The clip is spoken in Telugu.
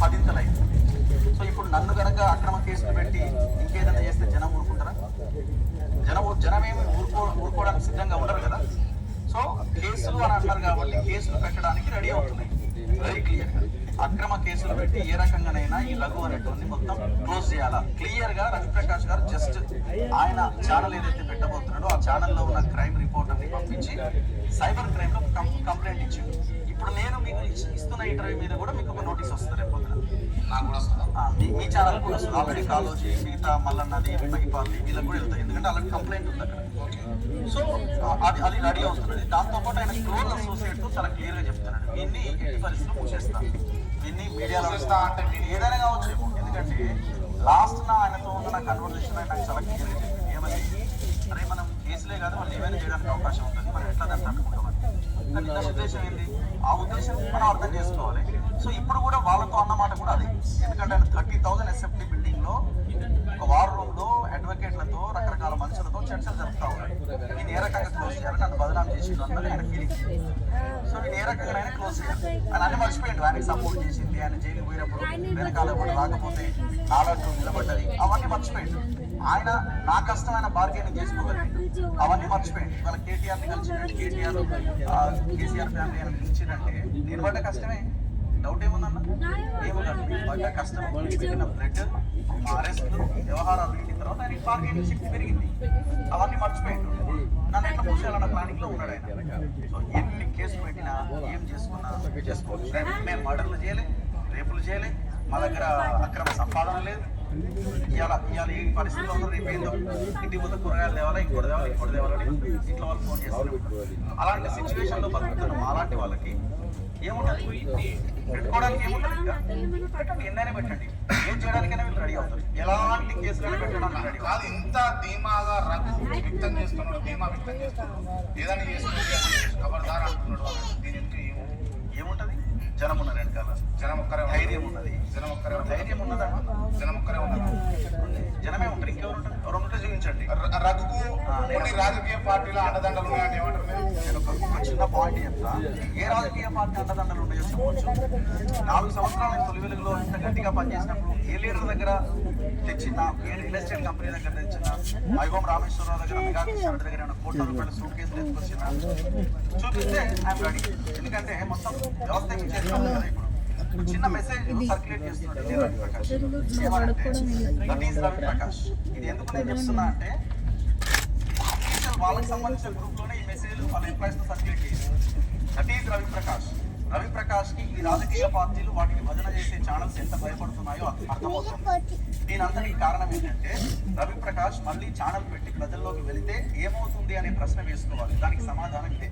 10ంతలైంది. సో ఇప్పుడు నన్ను కనుక అక్రమ కేసులు పెట్టి ఇంకేదైనా చేస్తే జనం ఊరుకుంటారా? జనమేమి ఊరుకోవడానికి సిద్ధంగా ఉండరు కదా. సో కేసులు అని అంటారు కాబట్టి కేసులు పెట్టడానికి రెడీ అవుతున్నాయి. వెరీ క్లియర్ గా అక్రమ కేసులు పెట్టి ఏ రకంగానైనా ఈ రఘు అనేటువంటి మొత్తం క్లోజ్ చేయాలా. క్లియర్ గా రవిప్రకాష్ గారు జస్ట్ ఆయన ఛానల్ ఏదైతే పెట్టబోతున్నాడో ఆ ఛానల్లో ఉన్న క్రైమ్ రిపోర్ట్ అన్ని పంపించి సైబర్ క్రైమ్ లో కంప్లైంట్ ఇచ్చింది. ఇప్పుడు నేను మీకు ఇస్తున్న ఇంటర్వ్యూ మీద కూడా మీకు ఒక నోటీస్ వస్తుంది రేపు నాకు కూడా వస్తుంది, మీ ఛానల్ కూడా వస్తుంది. ఆల్రెడీ కాలోజీ మిగతా మల్లన్నది మహిపాల్ని వీళ్ళకి కూడా వెళ్తాయి, ఎందుకంటే అలాంటి కంప్లైంట్ ఉంది అక్కడ. సో అది రెడీ అవుతున్నది. దాంతోపాటు ఆయన క్లోజ్ అసోసియేట్ తో చాలా క్లియర్ గా చెప్తున్నాడు, దీన్ని ఎట్టి పరిస్థితుల్లో మూసేస్తాను, దీన్ని మీడియాలో ఇస్తా అంటే మీరు ఏదైనా కావచ్చు. ఎందుకంటే లాస్ట్ ఆయనతో ఉన్న నా కన్వర్జేషన్ నాకు చాలా క్లియర్ గా చెప్పింది. ఏమని, అరే మనం కేసులే కాదు వాళ్ళు ఏమైనా చేయడానికి అవకాశం ఉంటుంది, మనం ఎట్లా దాన్ని తట్టుకుంటామని. కానీ నా ఉద్దేశం ఏంటి, ఆ ఉద్దేశం మనం అర్థం చేసుకోవాలి. సో ఇప్పుడు కూడా వాళ్ళతో అన్నమాట కూడా అదే. ఎందుకంటే ఆయన 30,000 ఎస్ఎఫ్టీ బిల్డింగ్ లో ఒక వార్ రూమ్ లో అడ్వకేట్లతో రకరకాల మనుషులతో చర్చలు జరుపుతా ఉన్నాడు. నేను ఏ రకంగా క్లోజ్ చేయాలి, నన్ను బదనాం చేసిండు అన్నది ఆయన ఫీలింగ్. సో నేను ఏ రకంగా ఆయన క్లోజ్ చేయాలి, ఆయన అన్ని మర్చిపోయిండు. ఆయనకి సపోర్ట్ చేసింది, ఆయన జైలుకి పోయినప్పుడు వెనకాల కూడా రాకపోతే నాలంటూ నిలబడ్డది, అవన్నీ మర్చిపోయిండు. ఆయన నా కష్టమైన బార్గెనింగ్ చేసుకోగలిగింది, అవన్నీ మర్చిపోయింది. ఇవాళ కేటీఆర్ని కలిసి కేటీఆర్ కేసీఆర్ ఫ్యామిలీ అని పిలిచిందంటే నేను పడ్డ కష్టమే, డౌట్ ఏముందన్న, ఏముందండి పడ్డ కష్టం, పెట్టిన బ్లడ్, మా అరెస్టులు, వ్యవహారాలు పెట్టిన తర్వాత ఆయనకి బార్గెనింగ్ శక్తి పెరిగింది, అవన్నీ మర్చిపోయిండు. నన్ను ఎట్లా మూసేయాలన్న ప్లానింగ్ లో ఉన్నాడు ఆయన. సో ఎన్ని కేసులు పెట్టినా ఏం చేసుకున్నా చేసుకోవచ్చు. మేము మర్డర్లు చేయలే, రేపులు చేయలే, మా దగ్గర అక్రమ సంపాదన లేదు. ఇవాళ ఈ పరిస్థితిలో ఉన్న రేపు ఏందో ఇంటి ముందు కూరగాయలు తేవాలా, ఇంకోటి తేవాలని ఇంట్లో వాళ్ళు ఫోన్ చేస్తారు. అలాంటి సిచ్యువేషన్ లో బతుకుతున్న మాలాంటి వాళ్ళకి ఏముంటుంది, పెట్టుకోవడానికి ఏముంటుంది, పెట్టండి, ఎన్నైనా పెట్టండి, ఏం చేయడానికైనా వీళ్ళు రెడీ అవుతారు. ఎలాంటి కేసులైనా పెట్టడానికి రెడీ కాదు. ఇంత ధీమాగా రఘు వ్యక్తం చేస్తున్నాడు, ధీమా వ్యక్తం చేస్తున్నాడు, ఏదైనా చేసుకుంటే ఖబర్దార్ అంటున్నాడు. దీని ఏముంటది, జనం ఉన్నారు వెనకాల, జనం ఒక్కరే, ధైర్యం ఉన్నది, జనం ఒక్కరే, ధైర్యం ఉన్నదా, జనం ఒక్కరే ఉన్నారు, జనమే ఉంటారు, ఇంకెవరు ఉంటారు, ఎవరు ఉంటే చూపించండి. రఘుకు కొన్ని రాజకీయ పార్టీల అండదండలు ఉన్నాయని ఏమంటారు? నేను ఒక చిన్న పాయింట్ చెప్తా, ఏ రాజకీయ పార్టీ అండదండలు ఉన్నాయో చెప్పవచ్చు. 4 సంవత్సరాలు తొలి వెలుగులో ఇంత గట్టిగా పనిచేసినప్పుడు ఏ లీడర్ దగ్గర తెచ్చిన, ఏ రియల్ ఎస్టేట్ కంపెనీ దగ్గర తెచ్చిన, వైభవం రామేశ్వరరావు దగ్గర, మెగా కిషోర్ దగ్గర కోట్ల రూపాయల సూట్ కేసులు ఎత్తుకొచ్చిన చూపిస్తే ఐఎమ్ రెడీ. ఎందుకంటే మొత్తం వ్యవస్థ చేస్తాం కదా. ఇప్పుడు చిన్న మెసేజ్ సర్క్యులేట్ చేస్తున్నాడు రవిప్రకాష్, ఏమంటే దట్ ఈస్ రవిప్రకాష్. ఇది ఎందుకు నేను చెప్తున్నా అంటే వాళ్ళకి సంబంధించిన గ్రూప్ లోనే ఈ మెసేజ్ వాళ్ళ ఎంప్లాయీస్ తో సర్క్యులేట్ చేసింది. That is Ravi Prakash. రవిప్రకాష్ కి ఈ రాజకీయ పార్టీలు వాటికి భజన చేసే ఛానల్స్ ఎంత భయపడుతున్నాయో అర్థమవుతుంది. దీనంతటికి కారణం ఏంటంటే రవిప్రకాష్ మళ్ళీ ఛానల్ పెట్టి ప్రజల్లోకి వెళితే ఏమవుతుంది అనే ప్రశ్న వేసుకోవాలి, దానికి సమాధానం ఇదే.